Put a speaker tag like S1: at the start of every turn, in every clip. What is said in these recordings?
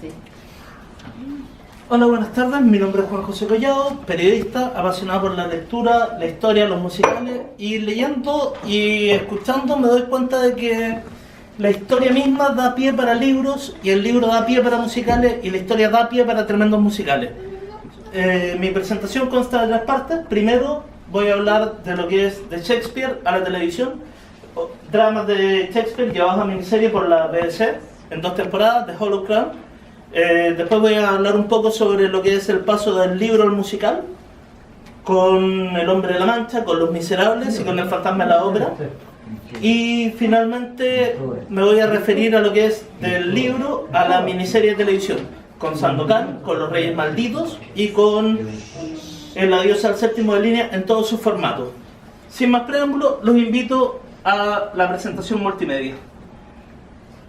S1: Sí.
S2: Hola, buenas tardes. Mi nombre es Juan José Collado, periodista, apasionado por la lectura, la historia, los musicales, y leyendo y escuchando me doy cuenta de que la historia misma da pie para libros, y el libro da pie para musicales, y la historia da pie para tremendos musicales. Mi presentación consta de 3 partes. Primero voy a hablar de lo que es de Shakespeare a la televisión, dramas de Shakespeare llevados a miniserie por la BBC en 2 temporadas, The Hollow Crown. Después voy a hablar un poco sobre lo que es el paso del libro al musical, con El Hombre de la Mancha, con Los Miserables y con El Fantasma de la Ópera. Y finalmente me voy a referir a lo que es del libro a la miniserie de televisión, con Sandokan, con Los Reyes Malditos y con El Adiós al Séptimo de Línea en todos sus formatos. Sin más preámbulo, los invito a la presentación multimedia.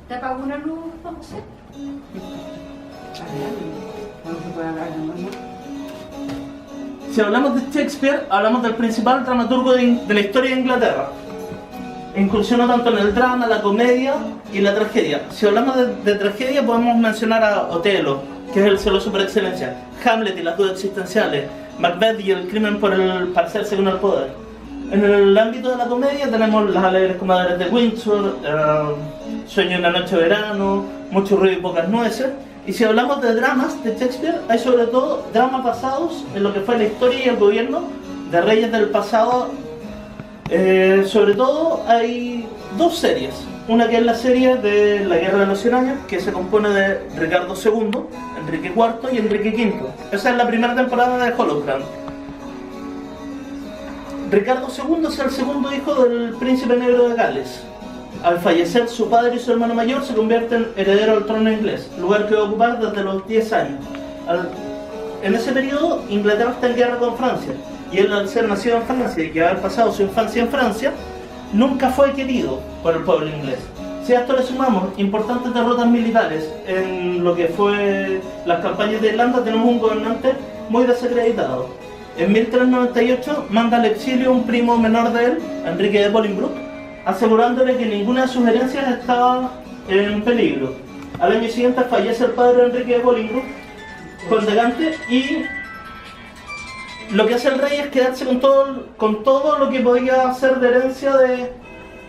S1: ¿Te apagó una luz, José?
S2: Si hablamos de Shakespeare, hablamos del principal dramaturgo de la historia de Inglaterra. Incursionó tanto en el drama, la comedia y la tragedia. Si hablamos de tragedia, podemos mencionar a Otelo, que es el celoso por excelencia, Hamlet y las dudas existenciales, Macbeth y el crimen para hacerse con el poder. En el ámbito de la comedia tenemos Las alegres comadres de Windsor, Sueño en la noche de verano, Mucho ruido y pocas nueces. Y si hablamos de dramas de Shakespeare, hay sobre todo dramas basados en lo que fue la historia y el gobierno de reyes del pasado. Sobre todo hay 2 series. Una que es la serie de la Guerra de los 100 Años, que se compone de Ricardo II, Enrique IV y Enrique V. Esa es la primera temporada de Hollow Crown. Ricardo II es el segundo hijo del príncipe negro de Gales. Al fallecer su padre y su hermano mayor, se convierte en heredero al trono inglés, lugar que va a ocupar desde los 10 años. En ese periodo, Inglaterra está en guerra con Francia, y él, al ser nacido en Francia y que haber pasado su infancia en Francia, nunca fue querido por el pueblo inglés. Si a esto le sumamos importantes derrotas militares en lo que fue las campañas de Irlanda, tenemos un gobernante muy desacreditado. En 1398 manda al exilio un primo menor de él, Enrique de Bolingbroke, asegurándole que ninguna de sus herencias estaba en peligro. Al año siguiente fallece el padre de Enrique de Bolingbroke, conde Gante, y lo que hace el rey es quedarse con todo lo que podía ser de herencia de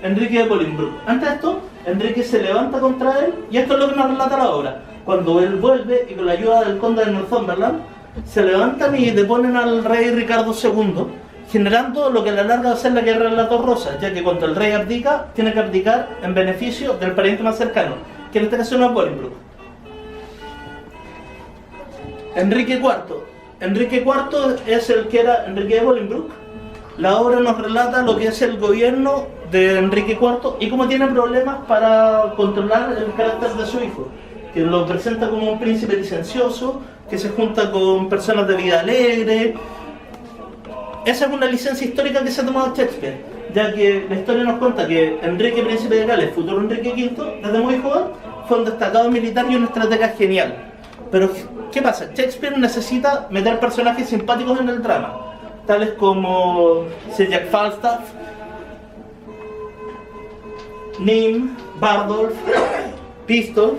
S2: Enrique de Bolingbroke. Ante esto, Enrique se levanta contra él, y esto es lo que nos relata la obra. Cuando él vuelve, y con la ayuda del conde de Northumberland, se levantan y deponen al rey Ricardo II, generando lo que a la larga va a ser la Guerra de las 2 Rosas, ya que cuando el rey abdica, tiene que abdicar en beneficio del pariente más cercano, que en este caso no es Bolingbroke. Enrique IV. Enrique IV es el que era Enrique de Bolingbroke. La obra nos relata lo que es el gobierno de Enrique IV y cómo tiene problemas para controlar el carácter de su hijo, que lo presenta como un príncipe licencioso, que se junta con personas de vida alegre. Esa es una licencia histórica que se ha tomado Shakespeare, ya que la historia nos cuenta que Enrique, príncipe de Gales, futuro Enrique V, desde muy joven, fue un destacado militar y un estratega genial. Pero, ¿qué pasa? Shakespeare necesita meter personajes simpáticos en el drama, tales como Sir Jack Falstaff, Nym, Bardolph, Pistol.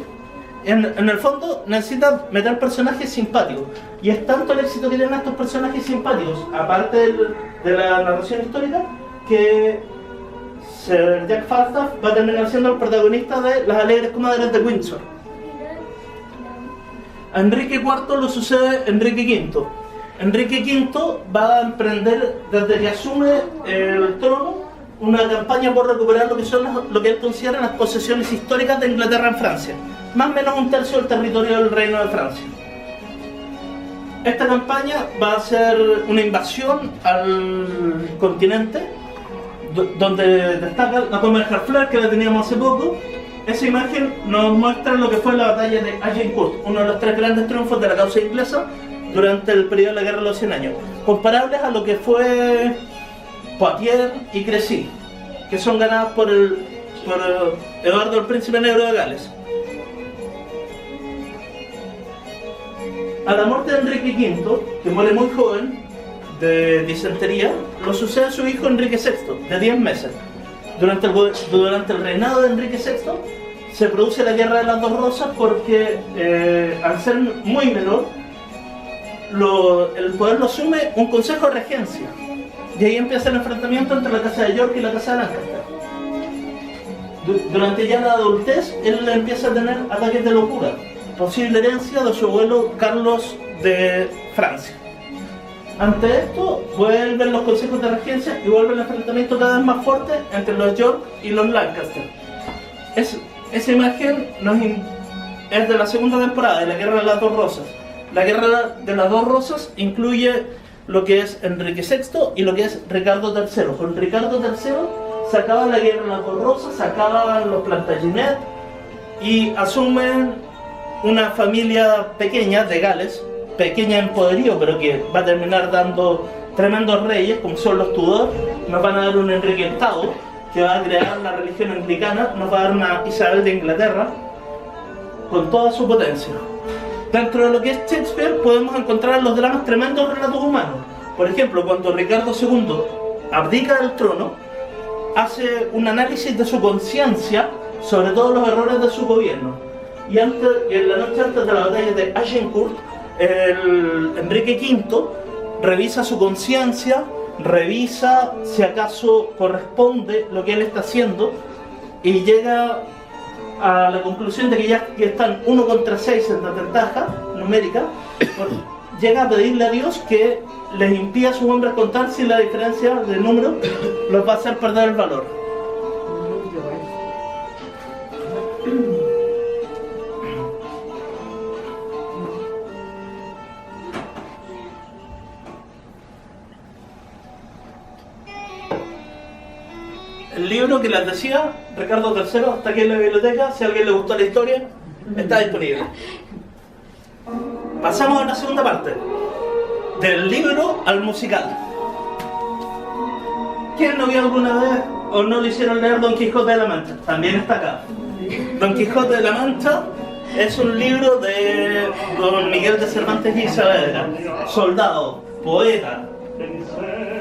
S2: En el fondo necesita meter personajes simpáticos, y es tanto el éxito que tienen estos personajes simpáticos, aparte de la narración histórica, que Sir Jack Falstaff va a terminar siendo el protagonista de Las alegres comadres de Windsor. A Enrique IV lo sucede Enrique V. Enrique V va a emprender, desde que asume el trono, una campaña por recuperar lo que él considera las posesiones históricas de Inglaterra en Francia, más o menos 1/3 del territorio del Reino de Francia. Esta campaña va a ser una invasión al continente, donde destaca la toma de Harfleur, que la teníamos hace poco. Esa imagen nos muestra lo que fue la batalla de Agincourt, uno de los 3 grandes triunfos de la causa inglesa durante el periodo de la Guerra de los 100 Años, comparables a lo que fue Poitiers y Crécy, que son ganadas por Eduardo el Príncipe Negro de Gales. A la muerte de Enrique V, que muere muy joven de disentería, lo sucede su hijo Enrique VI, de 10 meses. Durante el reinado de Enrique VI, se produce la Guerra de las Dos Rosas porque al ser muy menor, el poder lo asume un consejo de regencia. Y ahí empieza el enfrentamiento entre la casa de York y la casa de Lancaster. Durante ya la adultez, él empieza a tener ataques de locura, posible herencia de su abuelo Carlos de Francia. Ante esto, vuelven los consejos de regencia y vuelve el enfrentamiento cada vez más fuerte entre los York y los Lancaster. Esa imagen es de la segunda temporada de la Guerra de las Dos Rosas. La Guerra de las Dos Rosas incluye lo que es Enrique VI y lo que es Ricardo III. Con Ricardo III se acaba la Guerra de las Dos Rosas, se acaban los Plantagenet y asumen una familia pequeña de Gales, pequeña en poderío, pero que va a terminar dando tremendos reyes, como son los Tudor. Nos van a dar un Enrique VIII, que va a crear la religión anglicana, nos va a dar una Isabel de Inglaterra, con toda su potencia. Dentro de lo que es Shakespeare podemos encontrar los dramas tremendos relatos humanos. Por ejemplo, cuando Ricardo II abdica del trono, hace un análisis de su conciencia sobre todos los errores de su gobierno. Y en la noche antes de la batalla de Agincourt, Enrique V revisa su conciencia, revisa si acaso corresponde lo que él está haciendo y llega a la conclusión de que ya que están 1 contra 6 en la ventaja numérica, llega a pedirle a Dios que les impida a sus hombres contar si la diferencia de número los va a hacer perder el valor. El libro que les decía, Ricardo III, está aquí en la biblioteca. Si a alguien le gustó la historia, está disponible. Pasamos a la segunda parte. Del libro al musical. ¿Quién no vio alguna vez o no le hicieron leer Don Quijote de la Mancha? También está acá. Don Quijote de la Mancha es un libro de Don Miguel de Cervantes y Saavedra. Soldado, poeta,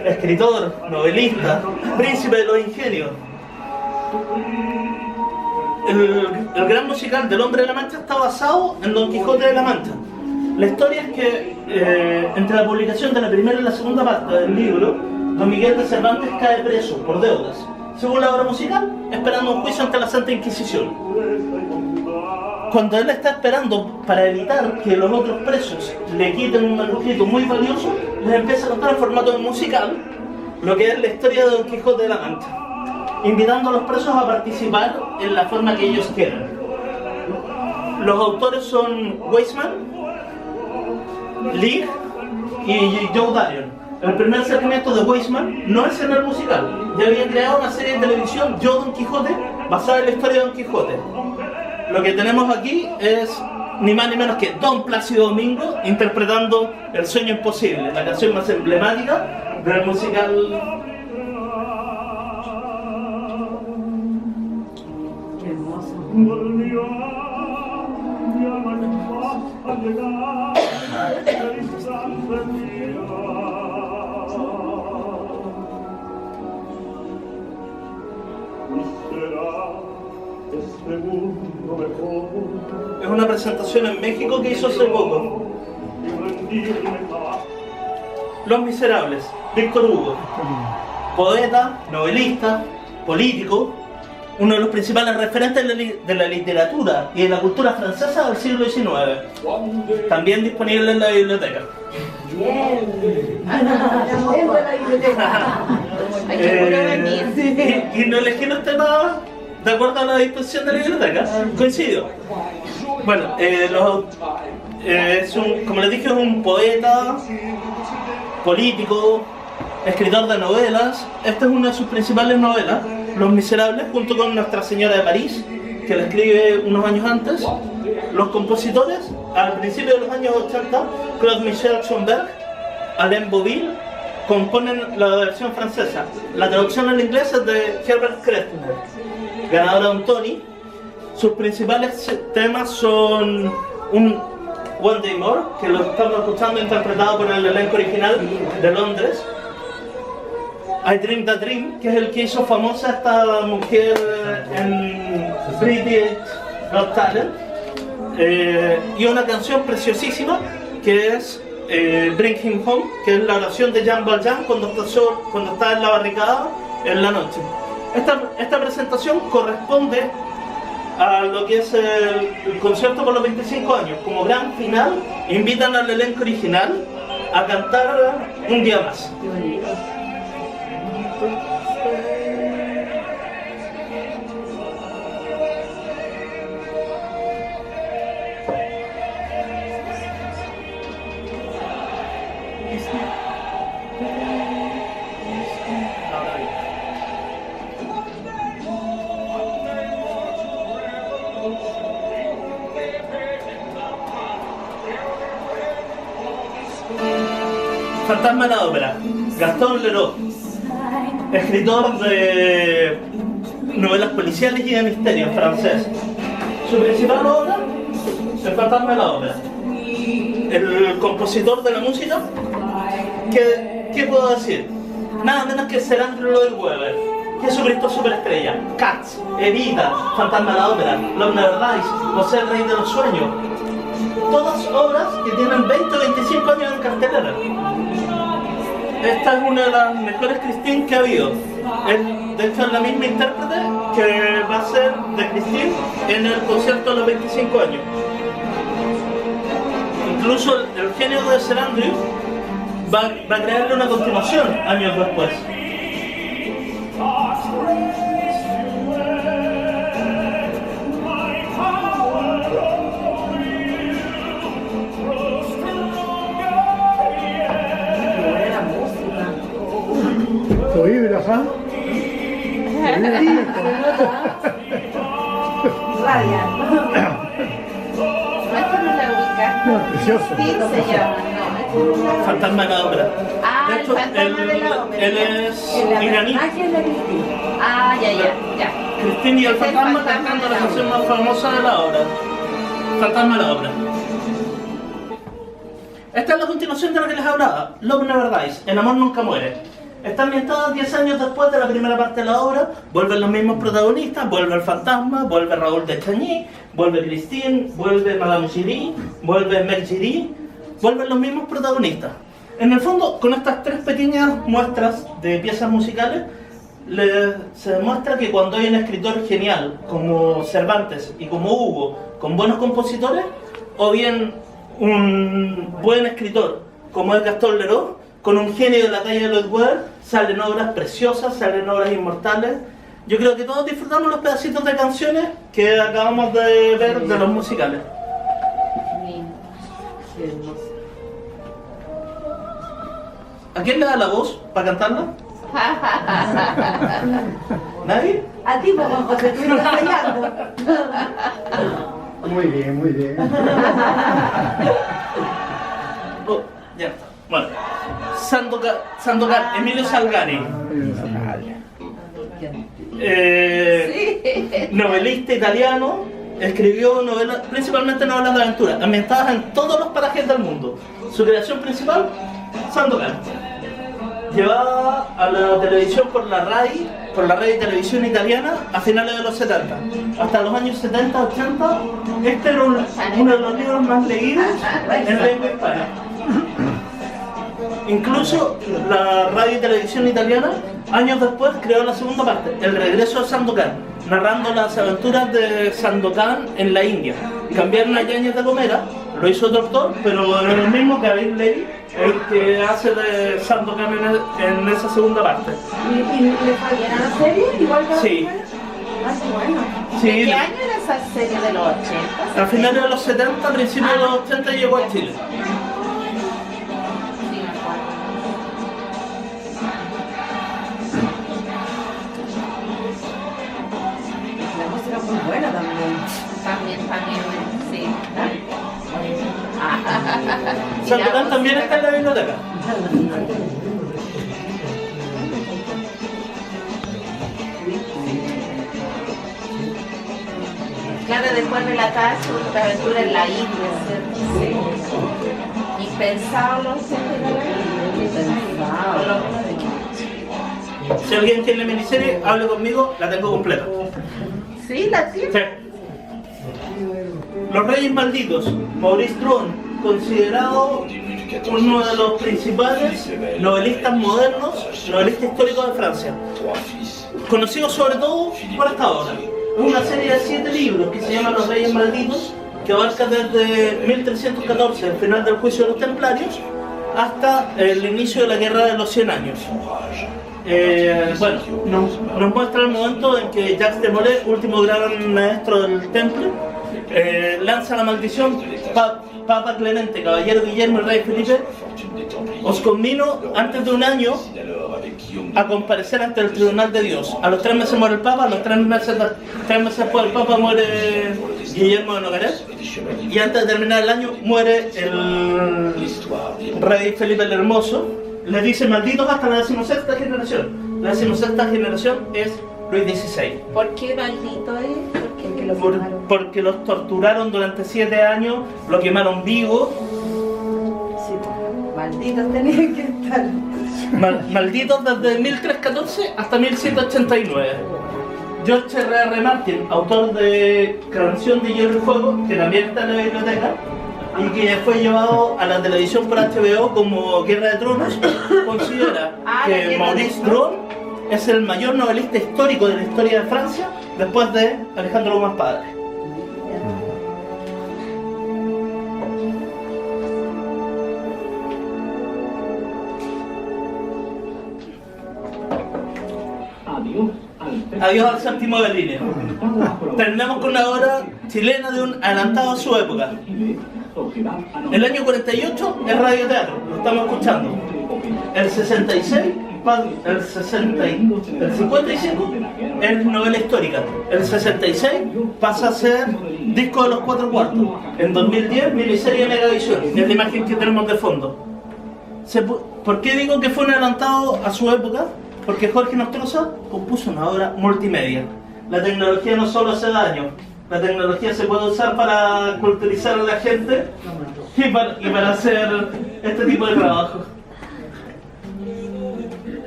S2: escritor, novelista, príncipe de los ingenios. El gran musical del Hombre de la Mancha está basado en Don Quijote de la Mancha. La historia es que entre la publicación de la primera y la segunda parte del libro, Don Miguel de Cervantes cae preso por deudas, según la obra musical, esperando un juicio ante la Santa Inquisición. Cuando él está esperando para evitar que los otros presos le quiten un manuscrito muy valioso, les empieza a contar en formato musical lo que es la historia de Don Quijote de la Mancha, invitando a los presos a participar en la forma que ellos quieran. Los autores son Weisman, Leigh y Joe Darion. El primer acercamiento de Weisman no es en el musical. Ya había creado una serie de televisión, Yo Don Quijote, basada en la historia de Don Quijote. Lo que tenemos aquí es ni más ni menos que Don Plácido Domingo interpretando El Sueño Imposible, la canción más emblemática del musical.
S1: Qué hermoso.
S2: Es una presentación en México que hizo hace poco. Los Miserables, Víctor Hugo, poeta, novelista, político, uno de los principales referentes de la literatura y de la cultura francesa del siglo XIX. También disponible en la biblioteca.
S1: Bien. Entro a la biblioteca. Hay que puro venir.
S2: Y no elegí los temas de acuerdo a la disposición de la biblioteca. Coincido. Bueno, como les dije, es un poeta, político, escritor de novelas. Esta es una de sus principales novelas, Los Miserables, junto con Nuestra Señora de París, que la escribe unos años antes. Los compositores, al principio de los años 80, Claude Michel Schönberg, Alain Boville, componen la versión francesa. La traducción al inglés es de Herbert Krechner, ganador de un Tony. Sus principales temas son un One Day More, que lo estamos escuchando interpretado por el elenco original de Londres. I Dream the Dream, que es el que hizo famosa esta mujer en British Got Talent, y una canción preciosísima que es Bring Him Home, que es la oración de Jean Valjean cuando está en la barricada en la noche. Esta presentación corresponde a lo que es el concierto por los 25 años. Como gran final, invitan al elenco original a cantar un día más.
S1: Qué bonito.
S2: Fantasma de la ópera, Gaston Leroux, escritor de novelas policiales y de misterio francés. Su principal obra, El Fantasma de la ópera. El compositor de la música, ¿qué puedo decir? Nada menos que Sir Andrew Lloyd Webber, Jesucristo Superestrella, Cats, Evita, Fantasma de la ópera, Love Never Dies, José el Rey de los Sueños. Todas obras que tienen 20 o 25 años en cartelera. Esta es una de las mejores Christine que ha habido. De hecho es la misma intérprete que va a ser de Christine en el concierto de los 25 años. Incluso el genio de Sir Andrew va a crearle una continuación años después.
S3: Vibra, ¿ah?
S1: Rabia.
S4: Esto no la ubica.
S3: No, precioso.
S4: Sí, se llama.
S2: Fantasma de la ópera.
S4: Ah,
S2: De
S4: el
S2: hecho,
S4: fantasma de la ópera.
S2: él es iraní.
S1: personaje es la Cristina.
S4: Ah, ya.
S2: Christine y el
S4: Es el
S2: fantasma
S4: fantasma
S2: cantando
S4: de
S2: la
S4: la
S2: canción más famosa de la obra. Fantasma de la ópera. Esta es la continuación de la que les hablaba, Love Never Dies, El amor nunca muere. Está ambientada 10 años después de la primera parte de la obra, vuelven los mismos protagonistas, vuelve el fantasma, vuelve Raúl de Chagny, vuelve Christine, vuelve Madame Giry, vuelve Meg Giry, vuelven los mismos protagonistas. En el fondo, con estas tres pequeñas muestras de piezas musicales, se demuestra que cuando hay un escritor genial como Cervantes y como Hugo, con buenos compositores, o bien un buen escritor como es Gaston Leroux, con un genio de la talla de Lloyd Webber, salen obras preciosas, salen obras inmortales. Yo creo que todos disfrutamos los pedacitos de canciones que acabamos de ver de los musicales.
S1: Qué hermoso.
S2: ¿A quién le da la voz para cantarla? ¿Nadie?
S1: A ti, pues, Juan José, tú ibas ensayando.
S3: Muy bien, muy bien.
S2: Oh, ya está. Bueno, Sandokan, Emilio Salgari, novelista italiano, escribió novelas, principalmente novelas de aventura, ambientadas en todos los parajes del mundo. Su creación principal, Sandokan, llevada a la televisión por la RAI y Televisión Italiana a finales de los 70. Hasta los años 70, 80, este era uno de los libros más leídos en lengua hispana. Incluso la radio y televisión italiana, años después, creó la segunda parte, El regreso de Sandokan, narrando las aventuras de Sandokan en la India. Cambiaron a Yáñez de Gomera, lo hizo otro actor, pero era el mismo que David Levy, el que hace de Sandokan en esa segunda parte.
S1: ¿Y le fue bien a la serie? Igual que
S2: Sí.
S1: Ah, qué bueno.
S2: Sí,
S4: ¿De qué año era esa serie de los 80?
S2: a finales de los 70, a principios de los 80 llegó a Chile.
S4: Sí, me acuerdo.
S1: La música es muy buena también.
S4: También, sí.
S2: Sandokan también está en la biblioteca.
S4: Claro, después relatar su aventura en la India, ¿cierto? Sí. Impensado, no sé
S2: Si alguien quiere la miniserie, hable conmigo, la tengo completa.
S4: Sí, la tiene.
S2: Sí. Los Reyes Malditos, Maurice Druon, considerado uno de los principales novelistas modernos, novelistas históricos de Francia, conocido sobre todo por esta obra. Es una serie de 7 libros que se llama Los Reyes Malditos, que abarca desde 1314, el final del juicio de los templarios, hasta el inicio de la Guerra de los 100 años. Bueno, nos muestra el momento en que Jacques de Molay, último gran maestro del temple, lanza la maldición: Papa Clemente, Caballero Guillermo y Rey Felipe, os conmino antes de un año a comparecer ante el tribunal de Dios. A los 3 meses muere el Papa, a los 3 meses después del Papa muere Guillermo de Nogaret, y antes de terminar el año muere el Rey Felipe el Hermoso. Les dice malditos hasta la 16ª generación. La 16ª generación es Luis XVI.
S4: ¿Por qué maldito es?
S1: Porque los quemaron.
S2: Porque los torturaron durante 7 años, lo quemaron vivo.
S1: Sí, malditos tenían que estar.
S2: Malditos desde 1314 hasta 1789. George R.R. Martin, autor de Canción de Hielo y Fuego, que también está en la biblioteca, y que fue llevado a la televisión por HBO como Guerra de Tronos, considera que Maurice Druon es el mayor novelista histórico de la historia de Francia, después de Alejandro Dumas padre. Adiós al séptimo de línea. Terminamos con una obra chilena de un adelantado a su época. El año 48 es radioteatro, lo estamos escuchando. El 66, el 55 es novela histórica. El 66 pasa a ser disco de los 4 cuartos. En 2010, miniserie Megavisión, es la imagen que tenemos de fondo. ¿Por qué digo que fue un adelantado a su época? Porque Jorge Nostroza compuso una obra multimedia. La tecnología no solo hace daño, la tecnología se puede usar para culturizar a la gente y para hacer este tipo de trabajo.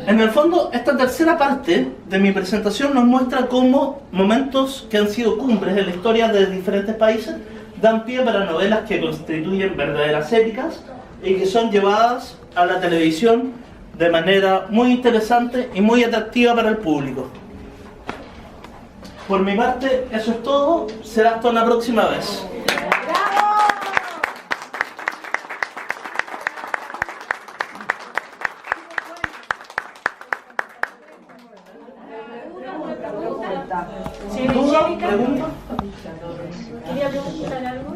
S2: En el fondo, esta tercera parte de mi presentación nos muestra cómo momentos que han sido cumbres en la historia de diferentes países dan pie para novelas que constituyen verdaderas épicas y que son llevadas a la televisión de manera muy interesante y muy atractiva para el público. Por mi parte, eso es todo. Será hasta una próxima vez. ¿Duda? ¿Pregunta?
S5: Quería preguntar algo.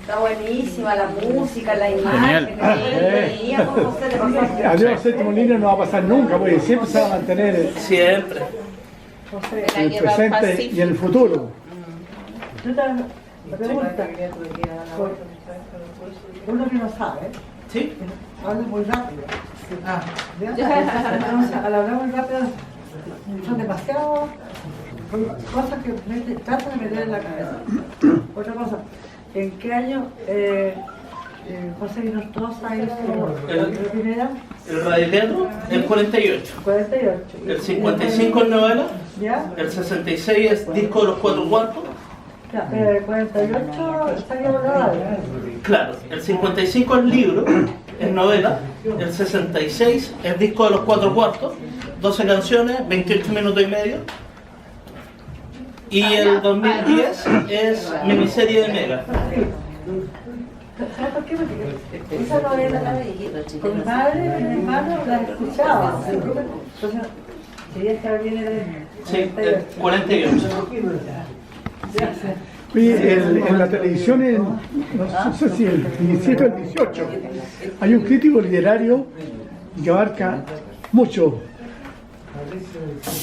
S1: Está buenísima la música, la imagen.
S3: Adiós al séptimo línea no va a pasar nunca, porque siempre se va a mantener
S2: Siempre.
S3: en el presente y en el futuro.
S1: Pregunta. Uno que no sabe,
S2: ¿Sí?
S1: habla muy rápido.
S2: Ah.
S1: Entonces, al hablar muy rápido, son demasiado cosas que tratan de meter en la cabeza. Otra cosa, ¿en qué año José Nostroza hizo la primera?
S2: El radioteatro, el 48.
S1: 48.
S2: El 55 es novela.
S1: ¿Ya?
S2: El 66 es disco de los 4 cuartos.
S1: Ya, pero el 48 salía por la radio.
S2: Claro, el 55 es libro, es novela. El 66 es disco de los 4 cuartos, 12 canciones, 28 minutos y medio. Y el 2010 es miniserie de Mega.
S1: ¿Sabes por qué? Porque esa novela con mi madre y mi hermano la escuchaba. Entonces, quería saber bien el
S2: Sí, el 48.
S3: Oye, en la televisión, no sé si el 17 o el 18, hay un crítico literario que abarca muchos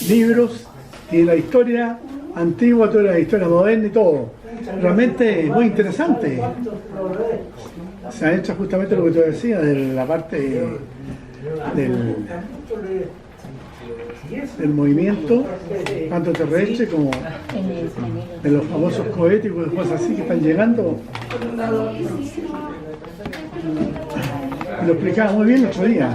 S3: libros y la historia antigua, toda la historia moderna y todo. Realmente es muy interesante. Se ha hecho justamente lo que tú decías, de la parte del movimiento, tanto terrestre como de los famosos cohéticos y cosas así que están llegando. Lo explicaba muy bien el otro día.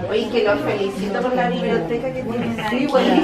S4: Oye, que los felicito por la biblioteca que tienen ahí.
S1: Sí, bueno.